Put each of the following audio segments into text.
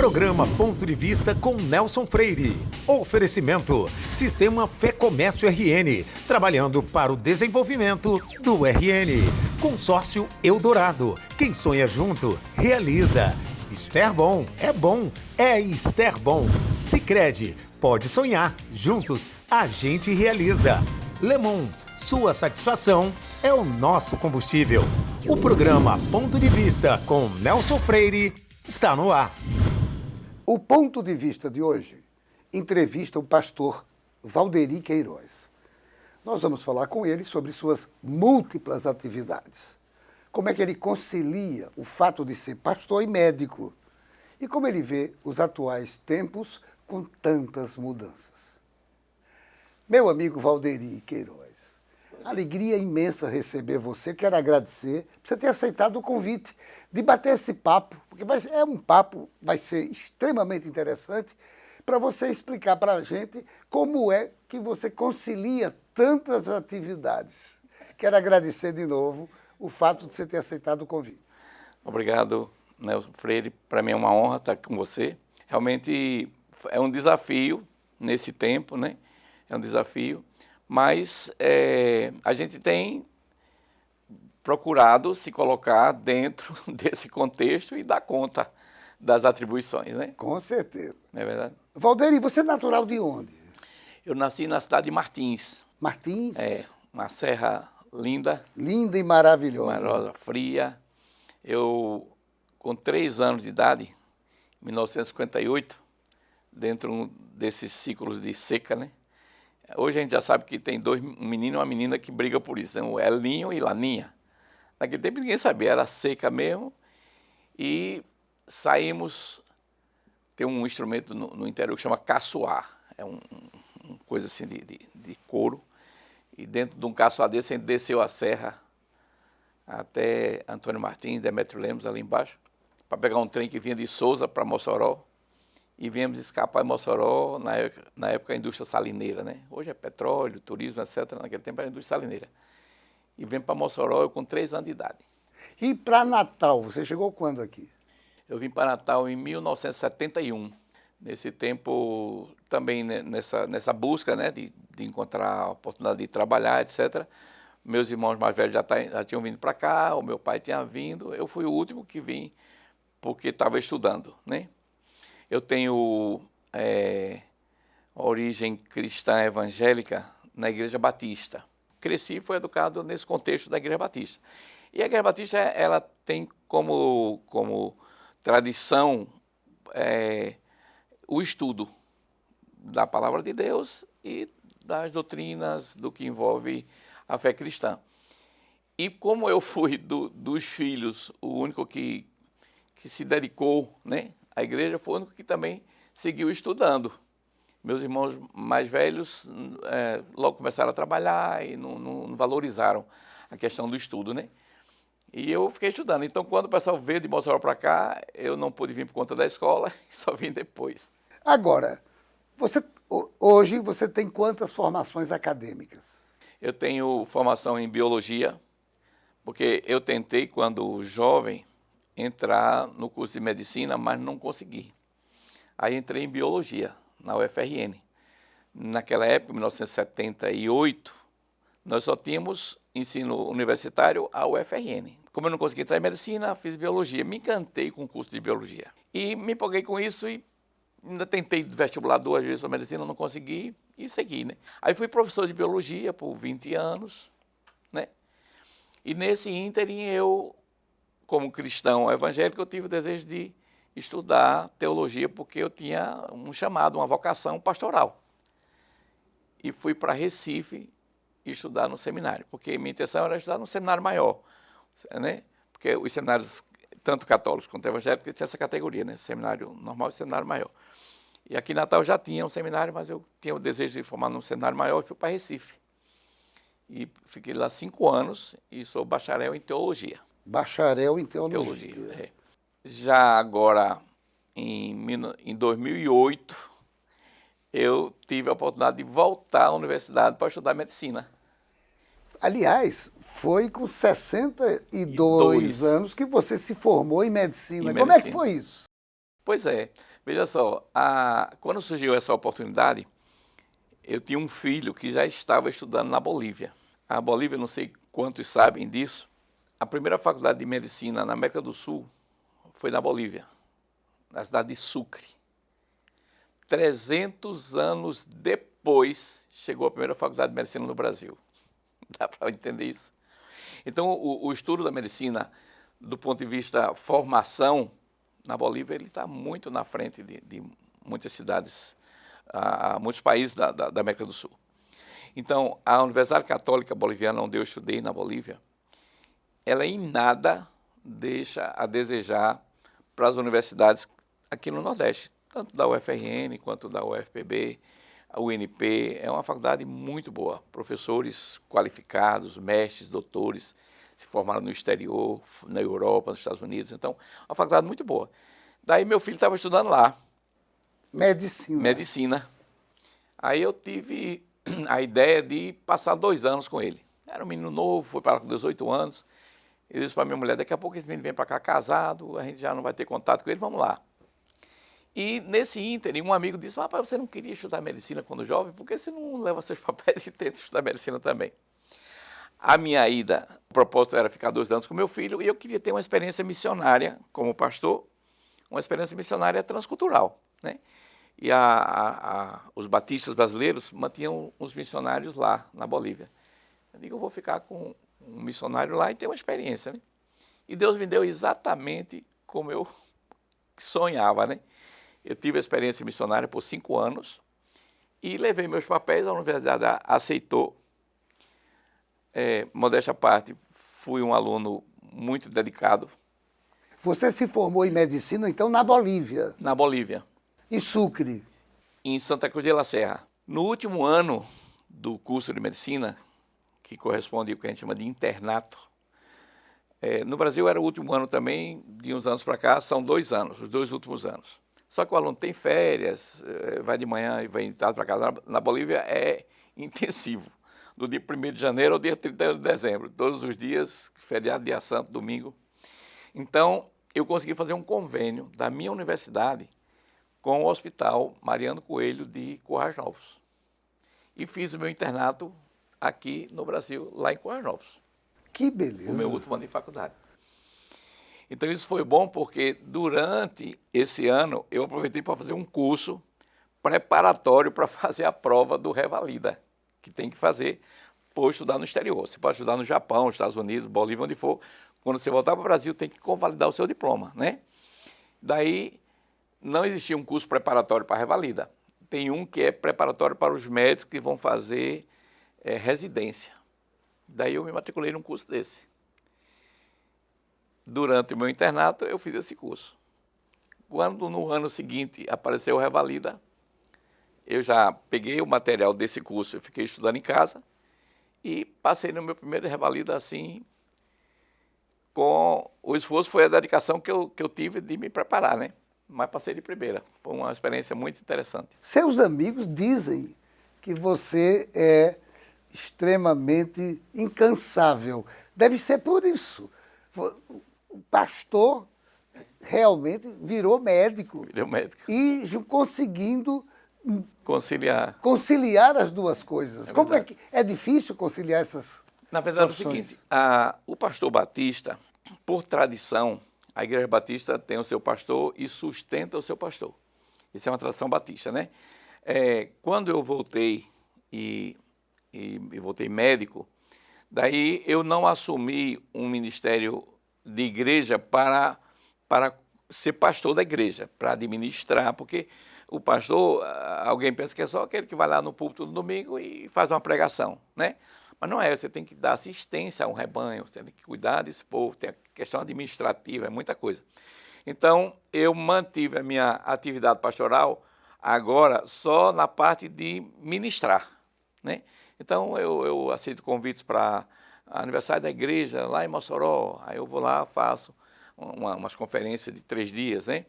Programa Ponto de Vista com Nelson Freire. Oferecimento: Sistema Fé Comércio RN, trabalhando para o desenvolvimento do RN. Consórcio Eldorado, quem sonha junto, realiza. Esterbom, é Esterbom. Sicredi, pode sonhar, juntos a gente realiza. Lemon, sua satisfação é o nosso combustível. O programa Ponto de Vista com Nelson Freire está no ar. O Ponto de Vista de hoje entrevista o pastor Valderi Queiroz. Nós vamos falar com ele sobre suas múltiplas atividades. Como é que ele concilia o fato de ser pastor e médico e como ele vê os atuais tempos com tantas mudanças. Meu amigo Valderi Queiroz, alegria imensa receber você. Quero agradecer por você ter aceitado o convite de bater esse papo, porque vai ser extremamente interessante para você explicar para a gente como é que você concilia tantas atividades. Quero agradecer de novo o fato de você ter aceitado o convite. Obrigado, Nelson Freire. Para mim é uma honra estar com você. Realmente é um desafio nesse tempo, né? É um desafio, mas a gente tem procurado se colocar dentro desse contexto e dar conta das atribuições, né? Com certeza. Não é verdade? Valderi, você é natural de onde? Eu nasci na cidade de Martins. Martins? Uma serra linda. Linda e maravilhosa. Maravilhosa, fria. Eu, com 3 anos de idade, em 1958, dentro desses ciclos de seca, né? Hoje a gente já sabe que tem um menino e uma menina que brigam por isso, né? O Elinho e Laninha. Naquele tempo ninguém sabia, era seca mesmo. E saímos, tem um instrumento no interior que chama caçoar. É uma coisa assim de couro. E dentro de um caçoar desse a gente desceu a serra até Antônio Martins, Demétrio Lemos, ali embaixo, para pegar um trem que vinha de Souza para Mossoró. E viemos escapar em Mossoró, na época a indústria salineira, né? Hoje é petróleo, turismo, etc. Naquele tempo era a indústria salineira. E viemos para Mossoró eu com 3 anos de idade. E para Natal, você chegou quando aqui? Eu vim para Natal em 1971. Nesse tempo, também nessa busca, né, de encontrar a oportunidade de trabalhar, etc. Meus irmãos mais velhos já tinham vindo para cá, o meu pai tinha vindo. Eu fui o último que vim porque estava estudando, né? Eu tenho origem cristã evangélica na Igreja Batista. Cresci e fui educado nesse contexto da Igreja Batista. E a Igreja Batista, ela tem como tradição o estudo da palavra de Deus e das doutrinas do que envolve a fé cristã. E como eu fui dos filhos o único que se dedicou, né, à igreja, foi o único que também seguiu estudando. Meus irmãos mais velhos logo começaram a trabalhar e não valorizaram a questão do estudo, né? E eu fiquei estudando. Então, quando o pessoal veio de Mossoró para cá, eu não pude vir por conta da escola e só vim depois. Agora, hoje você tem quantas formações acadêmicas? Eu tenho formação em biologia, porque eu tentei, quando jovem, entrar no curso de medicina, mas não consegui. Aí entrei em biologia, na UFRN. Naquela época, em 1978, nós só tínhamos ensino universitário à UFRN. Como eu não consegui entrar em medicina, fiz biologia. Me encantei com o curso de biologia. E me empolguei com isso e ainda tentei vestibular 2 vezes para medicina, não consegui e segui, né? Aí fui professor de biologia por 20 anos, né? E nesse ínterim eu, como cristão evangélico, eu tive o desejo de estudar teologia porque eu tinha um chamado, uma vocação pastoral. E fui para Recife estudar no seminário, porque minha intenção era estudar no seminário maior, né? Porque os seminários, tanto católicos quanto evangélicos, tinham essa categoria, né? Seminário normal e seminário maior. E aqui em Natal já tinha um seminário, mas eu tinha o desejo de formar num seminário maior e fui para Recife. E fiquei lá 5 anos e sou bacharel em teologia. Bacharel em teologia. Já agora, em 2008, eu tive a oportunidade de voltar à universidade para estudar medicina. Aliás, foi com 62 anos que você se formou em medicina. Como é que foi isso? Pois é, veja só, quando surgiu essa oportunidade, eu tinha um filho que já estava estudando na Bolívia. A Bolívia, não sei quantos sabem disso, a primeira faculdade de medicina na América do Sul foi na Bolívia, na cidade de Sucre. 300 anos depois, chegou a primeira faculdade de medicina no Brasil. Dá para entender isso? Então, o estudo da medicina, do ponto de vista formação, na Bolívia, ele está muito na frente de muitas cidades, muitos países da América do Sul. Então, a Universidade Católica Boliviana, onde eu estudei na Bolívia, ela em nada deixa a desejar para as universidades aqui no Nordeste, tanto da UFRN quanto da UFPB, a UNP. É uma faculdade muito boa, professores qualificados, mestres, doutores, se formaram no exterior, na Europa, nos Estados Unidos. Então, uma faculdade muito boa. Daí meu filho estava estudando lá. Medicina. Medicina. Aí eu tive a ideia de passar 2 anos com ele. Era um menino novo, foi para lá com 18 anos. Eu disse para minha mulher, daqui a pouco esse menino vem para cá casado, a gente já não vai ter contato com ele, vamos lá. E nesse ínterim, um amigo disse, rapaz, você não queria estudar medicina quando jovem? Por que você não leva seus papéis e tenta estudar medicina também? A minha ida, o propósito era ficar 2 anos com meu filho e eu queria ter uma experiência missionária como pastor, uma experiência missionária transcultural, né? E os batistas brasileiros mantinham os missionários lá na Bolívia. Eu digo, eu vou ficar com um missionário lá e ter uma experiência, né? E Deus me deu exatamente como eu sonhava, né? Eu tive a experiência missionária por 5 anos e levei meus papéis, a universidade aceitou. Modéstia à parte, fui um aluno muito dedicado. Você se formou em medicina, então, na Bolívia. Na Bolívia. Em Sucre. Em Santa Cruz de la Serra. No último ano do curso de medicina, que corresponde ao que a gente chama de internato, no Brasil era o último ano também, de uns anos para cá, são 2 anos, os 2 últimos anos. Só que o aluno tem férias, vai de manhã e vai de tarde para casa. Na Bolívia é intensivo, do dia 1º de janeiro ao dia 31 de dezembro, todos os dias, feriado, dia santo, domingo. Então, eu consegui fazer um convênio da minha universidade com o Hospital Mariano Coelho de Currais Novos. E fiz o meu internato aqui no Brasil, lá em Currais Novos. Que beleza. O meu último ano de faculdade. Então isso foi bom porque durante esse ano eu aproveitei para fazer um curso preparatório para fazer a prova do Revalida, que tem que fazer por estudar no exterior. Você pode estudar no Japão, Estados Unidos, Bolívia, onde for. Quando você voltar para o Brasil, tem que convalidar o seu diploma, né? Daí não existia um curso preparatório para Revalida. Tem um que é preparatório para os médicos que vão fazer residência. Daí eu me matriculei num curso desse. Durante o meu internato, eu fiz esse curso. Quando no ano seguinte apareceu o Revalida, eu já peguei o material desse curso, eu fiquei estudando em casa e passei no meu primeiro Revalida assim, com o esforço, foi a dedicação que eu tive de me preparar, né? Mas passei de primeira. Foi uma experiência muito interessante. Seus amigos dizem que você é extremamente incansável. Deve ser por isso. O pastor realmente virou médico. Virou médico. E conseguindo conciliar as duas coisas. Como é que é difícil conciliar essas Na verdade profissões? É o seguinte, o pastor batista, por tradição, a igreja batista tem o seu pastor e sustenta o seu pastor. Isso é uma tradição batista, né? Quando eu voltei e voltei médico, daí eu não assumi um ministério de igreja para ser pastor da igreja, para administrar, porque o pastor, alguém pensa que é só aquele que vai lá no púlpito no domingo e faz uma pregação, né? Mas não é, você tem que dar assistência a um rebanho, você tem que cuidar desse povo, tem a questão administrativa, é muita coisa. Então, eu mantive a minha atividade pastoral agora só na parte de ministrar, né? Então, eu aceito convites para aniversário da igreja lá em Mossoró, aí eu vou lá, faço umas conferências de 3 dias, né?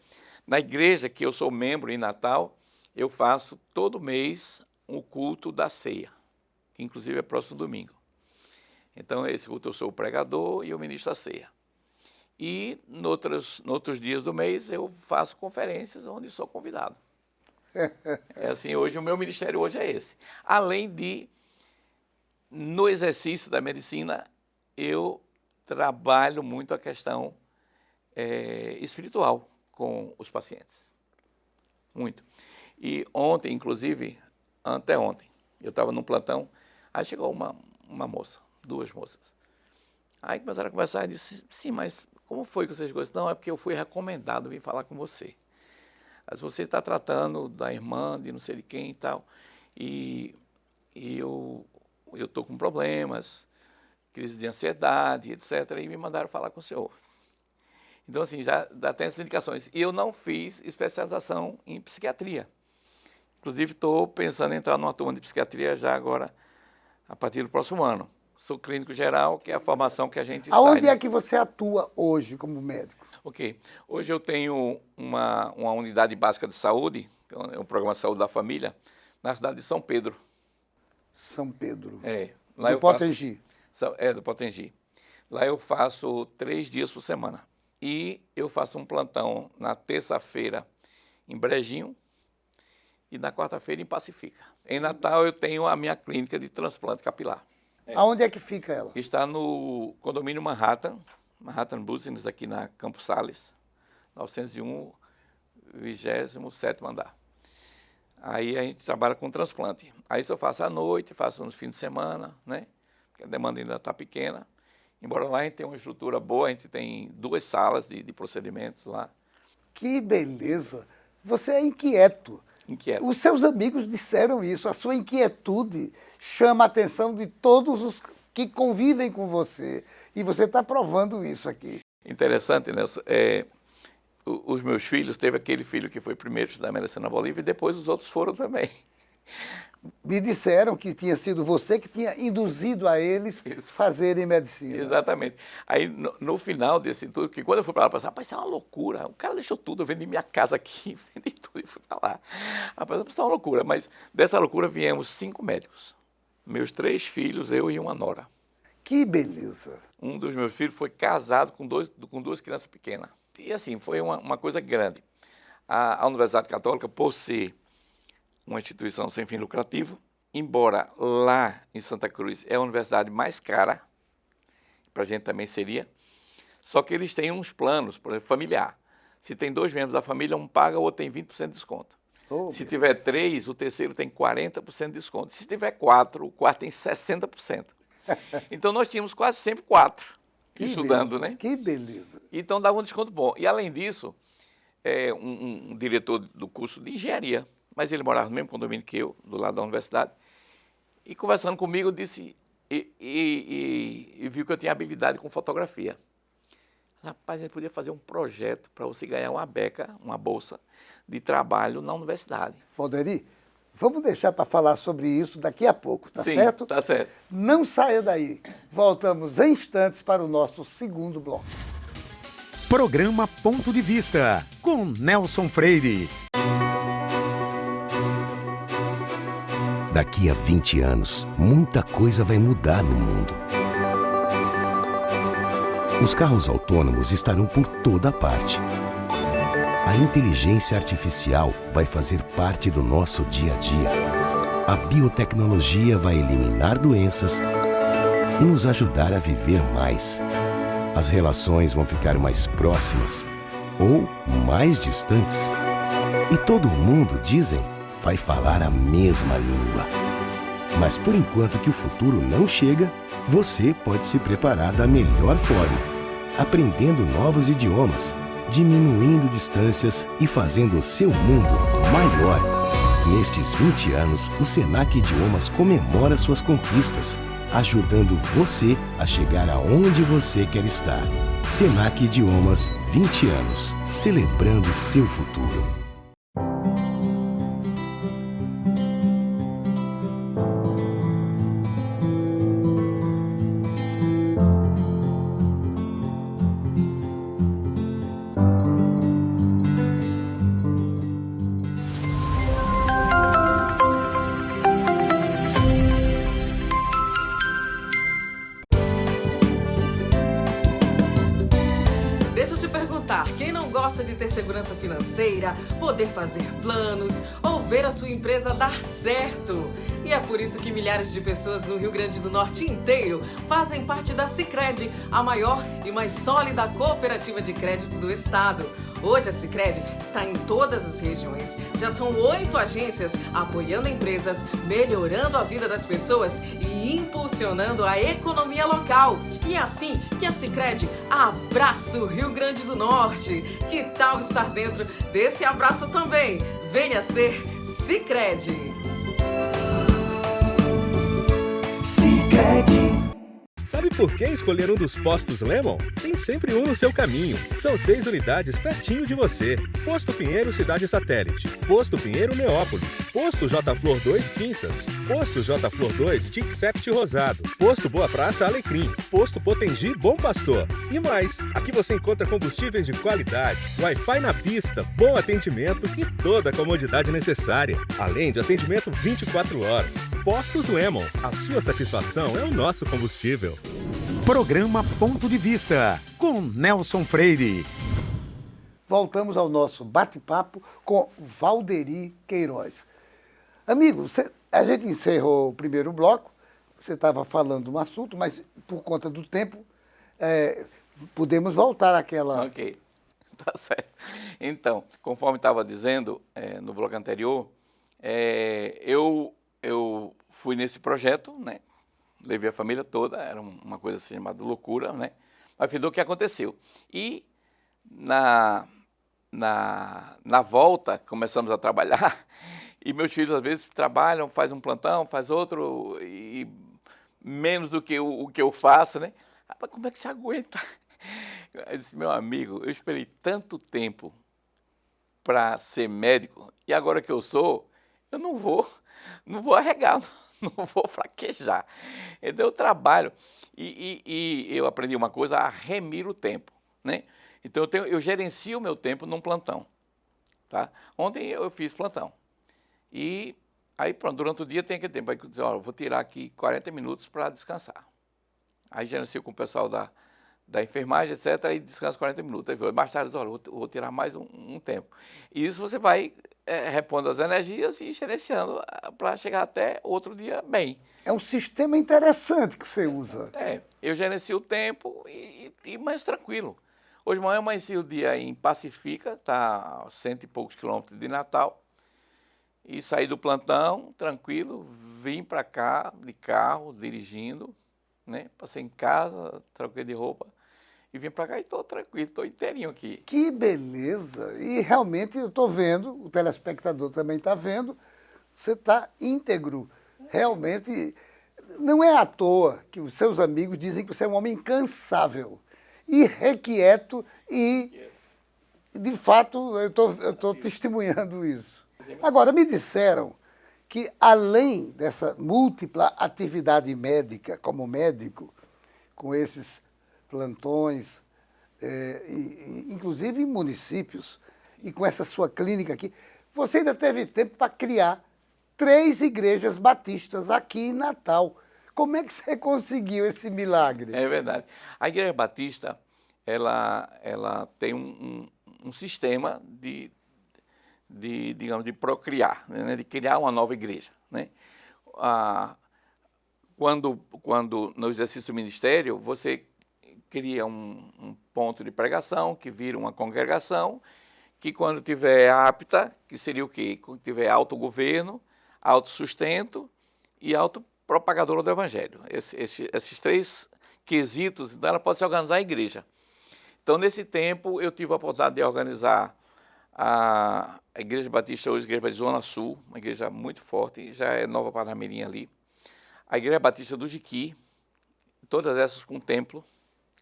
Na igreja que eu sou membro em Natal, eu faço todo mês um culto da ceia, que inclusive é próximo domingo. Então, esse culto eu sou o pregador e eu ministro a ceia. E noutros dias do mês eu faço conferências onde sou convidado. É assim, hoje o meu ministério hoje é esse. Além de, no exercício da medicina, eu trabalho muito a questão espiritual com os pacientes. Muito. E ontem, inclusive, anteontem, eu estava num plantão, aí chegou uma moça, 2 moças. Aí começaram a conversar e disse, sim, mas como foi que vocês gostam? Não, é porque eu fui recomendado vir falar com você. Mas você está tratando da irmã, de não sei de quem e tal, e eu estou com problemas, crise de ansiedade, etc., e me mandaram falar com o senhor. Então, assim, já tem essas indicações. E eu não fiz especialização em psiquiatria. Inclusive, estou pensando em entrar numa turma de psiquiatria já agora, a partir do próximo ano. Sou clínico geral, que é a formação que a gente sai. Aonde é que você atua hoje como médico? Ok. Hoje eu tenho uma unidade básica de saúde, é um programa de saúde da família, na cidade de São Pedro. São Pedro. Lá do Potengi. Do Potengi. Lá eu faço 3 dias por semana. E eu faço um plantão na terça-feira em Brejinho e na quarta-feira em Pacifica. Em Natal eu tenho a minha clínica de transplante capilar. Aonde é que fica ela? Está no condomínio Manhattan Business, aqui na Campos Sales, 901, 27º andar. Aí a gente trabalha com transplante. Aí isso eu faço à noite, faço nos fins de semana, né? Porque a demanda ainda está pequena. Embora lá a gente tenha uma estrutura boa, a gente tem 2 salas de procedimentos lá. Que beleza! Você é inquieto. Inquieto. Os seus amigos disseram isso. A sua inquietude chama a atenção de todos os que convivem com você. E você está provando isso aqui. Interessante, Nelson. Os meus filhos, teve aquele filho que foi primeiro estudar medicina na Bolívia e depois os outros foram também. Me disseram que tinha sido você que tinha induzido a eles fazerem medicina. Exatamente. Aí, no final desse tudo, que quando eu fui para lá, eu pensei, rapaz, isso é uma loucura. O cara deixou tudo, eu vendi minha casa aqui, vendi tudo e fui para lá. Rapaz, isso é uma loucura. Mas dessa loucura viemos 5 médicos. Meus 3 filhos, eu e uma nora. Que beleza. Um dos meus filhos foi casado com 2 crianças pequenas. E assim, foi uma coisa grande. A Universidade Católica, por ser uma instituição sem fim lucrativo, embora lá em Santa Cruz é a universidade mais cara, para a gente também seria, só que eles têm uns planos, por exemplo, familiar. Se tem 2 membros da família, um paga, o outro tem 20% de desconto. Se tiver 3, o terceiro tem 40% de desconto. Se tiver 4, o quarto tem 60%. Então nós tínhamos quase sempre 4 estudando, né? Que beleza. Então dava um desconto bom. E além disso, um diretor do curso de engenharia, mas ele morava no mesmo condomínio que eu, do lado da universidade, e conversando comigo, disse, e viu que eu tinha habilidade com fotografia. Rapaz, ele podia fazer um projeto para você ganhar uma beca, uma bolsa de trabalho na universidade. Valderi, vamos deixar para falar sobre isso daqui a pouco, tá Sim, certo? Tá certo. Não saia daí. Voltamos em instantes para o nosso segundo bloco. Programa Ponto de Vista, com Nelson Freire. Daqui a 20 anos, muita coisa vai mudar no mundo. Os carros autônomos estarão por toda parte. A inteligência artificial vai fazer parte do nosso dia a dia. A biotecnologia vai eliminar doenças e nos ajudar a viver mais. As relações vão ficar mais próximas ou mais distantes. E todo mundo, dizem, vai falar a mesma língua. Mas por enquanto que o futuro não chega, você pode se preparar da melhor forma, aprendendo novos idiomas, diminuindo distâncias e fazendo o seu mundo maior. Nestes 20 anos, o Senac Idiomas comemora suas conquistas, ajudando você a chegar aonde você quer estar. Senac Idiomas, 20 anos, celebrando seu futuro. segurança financeira, poder fazer planos ou ver a sua empresa dar certo. E é por isso que milhares de pessoas no Rio Grande do Norte inteiro fazem parte da Sicredi, a maior e mais sólida cooperativa de crédito do estado. Hoje a Sicredi está em todas as regiões. Já são 8 agências apoiando empresas, melhorando a vida das pessoas e impulsionando a economia local. E é assim que a Sicredi abraça o Rio Grande do Norte. Que tal estar dentro desse abraço também? Venha ser Sicredi. Sicredi. Sabe por que escolher um dos postos Lemon? Tem sempre um no seu caminho. São 6 unidades pertinho de você. Posto Pinheiro Cidade Satélite. Posto Pinheiro Neópolis. Posto J Flor 2 Quintas. Posto J Flor 2 Tic-Sept Rosado. Posto Boa Praça Alecrim. Posto Potengi Bom Pastor. E mais, aqui você encontra combustíveis de qualidade, Wi-Fi na pista, bom atendimento e toda a comodidade necessária. Além de atendimento 24 horas. Postos Lemon. A sua satisfação é o nosso combustível. Programa Ponto de Vista, com Nelson Freire. Voltamos ao nosso bate-papo com Valderi Queiroz. Amigo, a gente encerrou o primeiro bloco, você estava falando um assunto, mas por conta do tempo, podemos voltar àquela... Ok, tá certo. Então, conforme estava dizendo no bloco anterior, eu fui nesse projeto, né? Levei a família toda, era uma coisa assim chamada loucura, né? Mas fiz o que aconteceu. E na volta, começamos a trabalhar, e meus filhos às vezes trabalham, faz um plantão, faz outro, e menos do que o que eu faço, né? Mas como é que você aguenta? Eu disse, meu amigo, eu esperei tanto tempo para ser médico, e agora que eu sou, eu não vou arregar, não vou fraquejar. Então eu trabalho e eu aprendi uma coisa, a remir o tempo, né? Então eu gerencio o meu tempo num plantão, tá? Ontem eu fiz plantão e aí pronto, durante o dia tem aquele tempo, aí eu dizer, olha, eu vou tirar aqui 40 minutos para descansar. Aí gerencio com o pessoal da enfermagem, etc, e descanso 40 minutos. Aí mais tarde, olha, eu vou tirar mais um tempo. E isso você vai repondo as energias e gerenciando para chegar até outro dia bem. É um sistema interessante que você usa. Eu gerencio o tempo e mais tranquilo. Hoje de manhã eu amanheci o dia em Pacifica, está a 100 e poucos quilômetros de Natal, e saí do plantão, tranquilo, vim para cá de carro, dirigindo, né? Passei em casa, troquei de roupa, e vim para cá e estou tranquilo, estou inteirinho aqui. Que beleza! E realmente eu estou vendo, o telespectador também está vendo, você está íntegro. Realmente, não é à toa que os seus amigos dizem que você é um homem incansável, irrequieto e, de fato, eu estou testemunhando isso. Agora, me disseram que, além dessa múltipla atividade médica, como médico, com esses plantões, inclusive em municípios, e com essa sua clínica aqui, você ainda teve tempo para criar 3 igrejas batistas aqui em Natal. Como é que você conseguiu esse milagre? É verdade. A Igreja Batista, ela tem um sistema digamos, de procriar, né? De criar uma nova igreja, né? Quando no exercício do ministério, você cria um ponto de pregação, que vira uma congregação, que quando tiver apta, que seria o quê? Quando tiver autogoverno, autossustento e autopropagadora do Evangelho. Esses 3 quesitos, então ela pode se organizar a igreja. Então, nesse tempo, eu tive a oportunidade de organizar a Igreja Batista, hoje, a Igreja Batista Zona Sul, uma igreja muito forte, já é Nova Parnamirim ali. A Igreja Batista do Jiqui, todas essas com templo,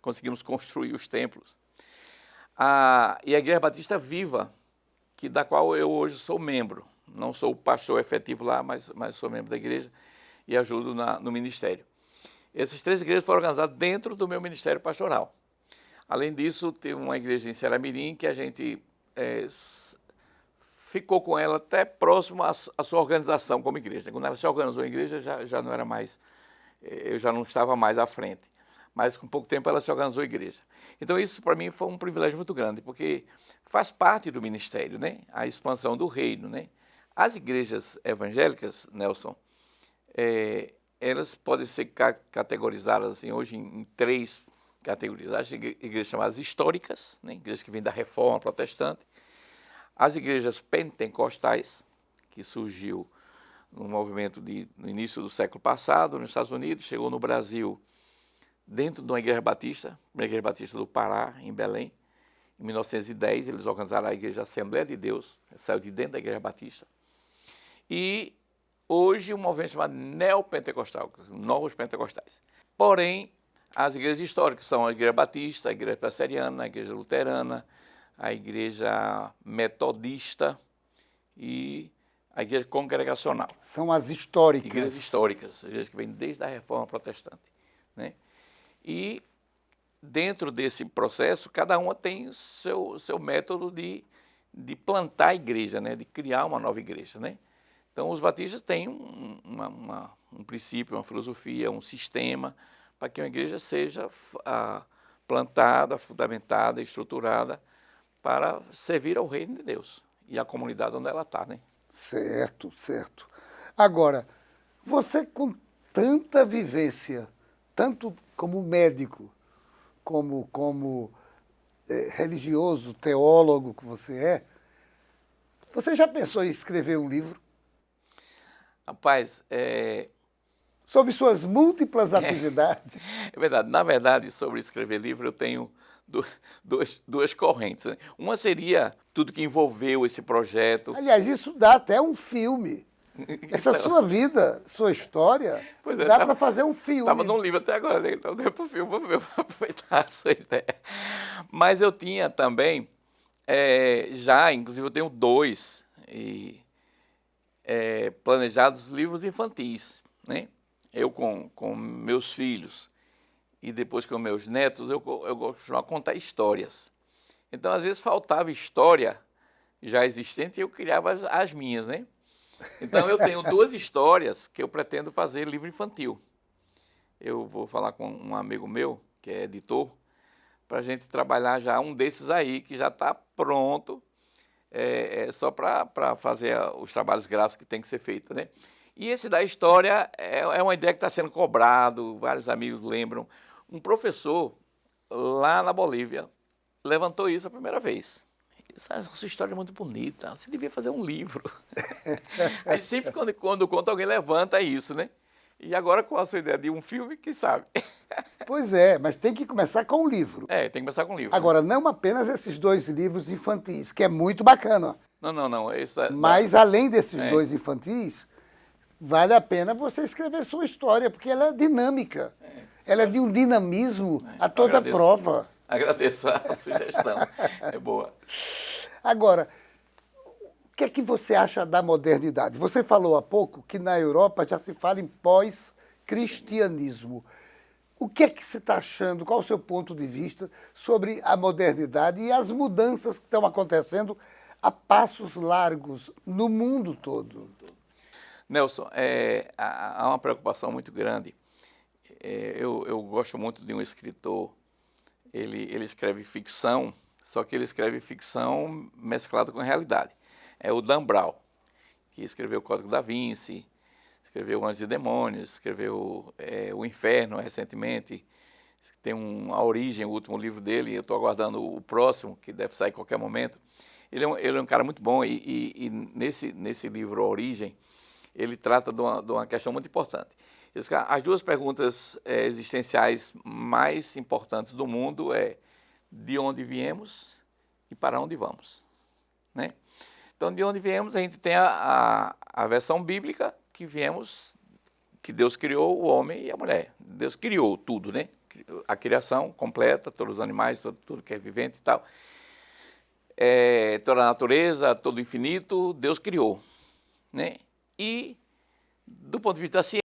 conseguimos construir os templos. E a Igreja Batista Viva, da qual eu hoje sou membro. Não sou o pastor efetivo lá, mas sou membro da igreja e ajudo no ministério. Essas 3 igrejas foram organizadas dentro do meu ministério pastoral. Além disso, teve uma igreja em Ceramirim que a gente ficou com ela até próximo à sua organização como igreja. Quando ela se organizou em igreja, já não era mais, eu já não estava mais à frente. mas com pouco tempo ela se organizou a igreja. Então isso para mim foi um privilégio muito grande, porque faz parte do ministério, né? A expansão do reino, né? As igrejas evangélicas, Nelson, elas podem ser categorizadas assim, hoje em 3 categorias. As igrejas chamadas históricas, né? Igrejas que vêm da Reforma Protestante. As igrejas pentecostais, que surgiu no movimento no início do século passado, nos Estados Unidos, chegou no Brasil dentro de uma igreja batista, uma igreja batista do Pará, em Belém. Em 1910, eles organizaram a Igreja Assembleia de Deus, saiu de dentro da igreja batista. E hoje um movimento chamado neopentecostal, novos pentecostais. Porém, as igrejas históricas são a igreja batista, a igreja presbiteriana, a igreja luterana, a igreja metodista e a igreja congregacional. São as históricas. Igrejas históricas, igrejas que vêm desde a Reforma Protestante, né? E dentro desse processo, cada uma tem seu método de plantar a igreja, né? De criar uma nova igreja, né? Então, os batistas têm um princípio, uma filosofia, um sistema para que uma igreja seja plantada, fundamentada, estruturada para servir ao reino de Deus e à comunidade onde ela está, né? Certo, certo. Agora, você com tanta vivência, tanto como médico, como religioso, teólogo que você já pensou em escrever um livro? Rapaz, sobre suas múltiplas atividades? É verdade. Na verdade, sobre escrever livro, eu tenho duas correntes, né? Uma seria tudo que envolveu esse projeto. Aliás, isso dá até um filme. Essa Então, sua vida, sua história, pois é, dá para fazer um filme. Estava num livro até agora, né? Então deu para o filme, vou aproveitar a sua ideia. Mas eu tinha também, inclusive eu tenho 2 planejados livros infantis, né? Eu com meus filhos e depois com meus netos, eu gosto de contar histórias. Então, às vezes, faltava história já existente e eu criava as minhas, né? Então, eu tenho 2 histórias que eu pretendo fazer livro infantil. Eu vou falar com um amigo meu, que é editor, para a gente trabalhar já um desses aí, que já está pronto, só para fazer os trabalhos gráficos que tem que ser feito, né? E esse da história é uma ideia que está sendo cobrado, vários amigos lembram. Um professor lá na Bolívia levantou isso a primeira vez. Essa história é muito bonita, você devia fazer um livro. Aí sempre quando conta, alguém levanta isso, né? E agora com a sua ideia de um filme, quem sabe? Pois é, mas tem que começar com um livro. Tem que começar com um livro. Agora, não apenas esses 2 livros infantis, que é muito bacana. Não. Mas, além desses 2 infantis, vale a pena você escrever sua história, porque ela é dinâmica. Ela é de um dinamismo a toda prova. Agradeço a sugestão, é boa. Agora, o que é que você acha da modernidade? Você falou há pouco que na Europa já se fala em pós-cristianismo. O que é que você está achando? Qual o seu ponto de vista sobre a modernidade e as mudanças que estão acontecendo a passos largos no mundo todo? Nelson, há uma preocupação muito grande. Eu gosto muito de um escritor, ele escreve ficção, só que ele escreve ficção mesclada com a realidade. É o Dan Brown, que escreveu o Código da Vinci, escreveu Anjos e Demônios, escreveu O Inferno recentemente, tem A Origem, o último livro dele, eu estou aguardando o próximo, que deve sair a qualquer momento. Ele é um cara muito bom e nesse livro A Origem, ele trata de uma questão muito importante. As 2 perguntas existenciais mais importantes do mundo é de onde viemos e para onde vamos, né? Então, de onde viemos, a gente tem a versão bíblica que Deus criou o homem e a mulher. Deus criou tudo, né? A criação completa, todos os animais, tudo que é vivente e tal. Toda a natureza, todo o infinito, Deus criou, né? E, do ponto de vista da ciência,